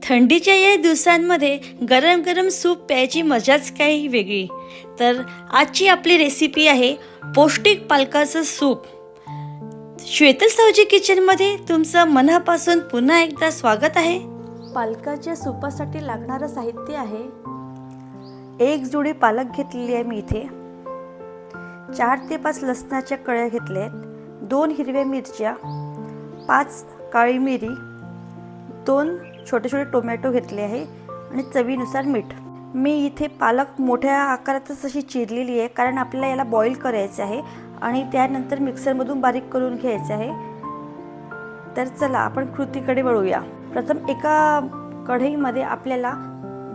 थंडीच्या या दिवसांमध्ये गरम गरम सूप प्यायची मजाच काही वेगळी। तर आजची आपली रेसिपी आहे पौष्टिक पालकाचं सूप। श्वेता सावजी किचनमध्ये तुमचं मनापासून पुन्हा एकदा स्वागत आहे। पालकाच्या सूपासाठी लागणारं साहित्य आहे, 1 जुडी पालक घेतलेली आहे मी इथे, 4 ते 5 लसणाच्या कळ्या घेतल्या आहेत, 2 हिरव्या मिरच्या, 5 काळी मिरी, 2 छोटे छोटे टोमॅटो घेतले आहे आणि चवीनुसार मीठ। मी इथे पालक मोठ्या आकारातच अशी चिरलेली आहे, कारण आपल्याला याला बॉईल करायचं आहे आणि त्यानंतर मिक्सरमधून बारीक करून घ्यायचं आहे। तर चला आपण कृतीकडे वळूया। प्रथम एका कढईमध्ये आपल्याला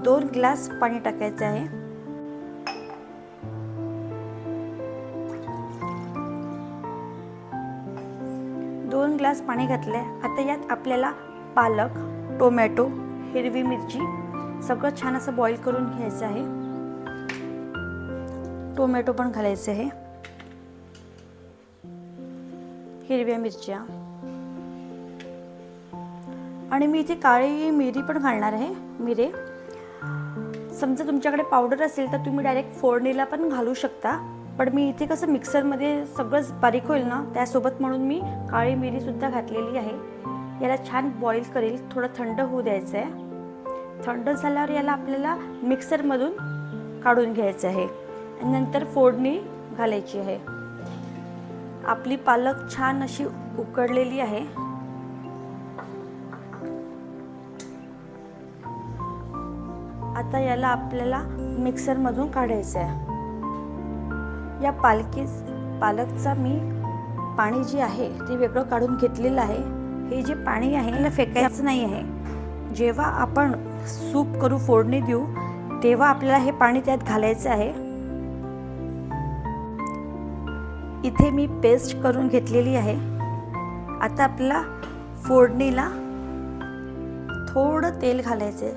2 ग्लास पाणी टाकायचे आहे। दोन ग्लास पाणी घातले। आता यात आपल्याला पालक, टोमॅटो, हिरवी मिरची सगळं छान असं बॉईल करून घ्यायचं आहे। टोमॅटो पण घालायचे आहे, हिरव्या मिरच्या आणि मी इथे काळी मिरी पण घालणार आहे। मिरे समजा तुमच्याकडे पावडर असेल तर तुम्ही डायरेक्ट फोडणीला पण घालू शकता, पण मी इथे कसं मिक्सरमध्ये सगळंच बारीक होईल ना त्यासोबत म्हणून मी काळी मिरी सुद्धा घातलेली आहे। याला छान बॉईल करेल, थोडं थंड होऊ द्यायचं आहे। थंड झाल्यावर याला आपल्याला मिक्सरमधून काढून घ्यायचं आहे आणि नंतर फोडणी घालायची आहे। आपली पालक छान अशी उकडलेली आहे। आता याला आपल्याला मिक्सरमधून काढायचं आहे। या पालकचा मी पाणी जे आहे ते वेगळं काढून घेतलेलं आहे। हे जे पाणी आहे याला फेकायचं नाही आहे। जेव्हा आपण सूप करू, फोडणी देऊ, तेव्हा आपल्याला हे पाणी त्यात घालायचं आहे। इथे मी पेस्ट करून घेतलेली आहे। आता आपल्याला फोडणीला थोडं तेल घालायचं आहे,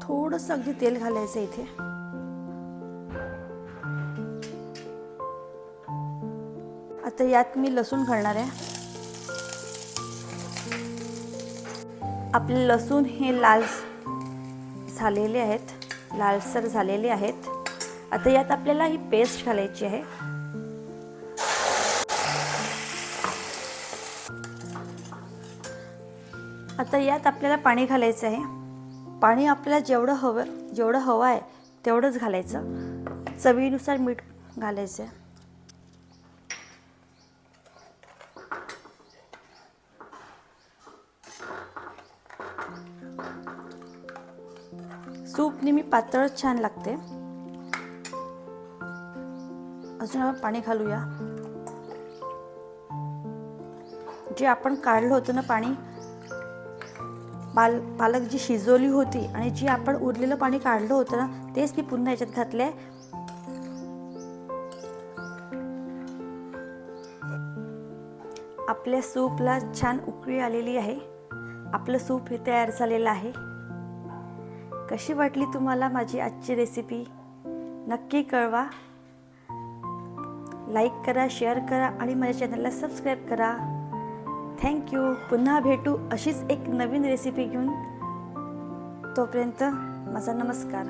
थोडंसं अगदी तेल घालायचं इथे। आता यात मी लसूण घालणार आहे। आपले लसूण हे लाल झालेले आहेत, लालसर झालेले आहेत। आता यात आपल्याला ही पेस्ट घालायची आहे। आता यात आपल्याला पाणी घालायचं आहे। पाणी आपल्याला जेवढं हवं आहे तेवढंच घालायचं। चवीनुसार मीठ घालायचं आहे। सूप नेहमी पातळच छान लागते। अजून आपण पाणी घालूया। जे आपण काढलं होतं ना पाणी, पालक जी शिजवली होती आणि जी आपण उरलेलं पाणी काढलं होतं ना, तेच मी पुन्हा याच्यात घातलंय। आपल्या सूपला छान उकळी आलेली आहे। आपलं सूप हे तयार झालेलं आहे। कशी वाटली तुम्हाला माझी आजची रेसिपी नक्की कळवा। लाईक करा, शेअर करा आणि माझ्या चॅनलला सबस्क्राईब करा। थँक्यू। पुन्हा भेटू अशीच एक नवीन रेसिपी घेऊन। तोपर्यंत माझा नमस्कार।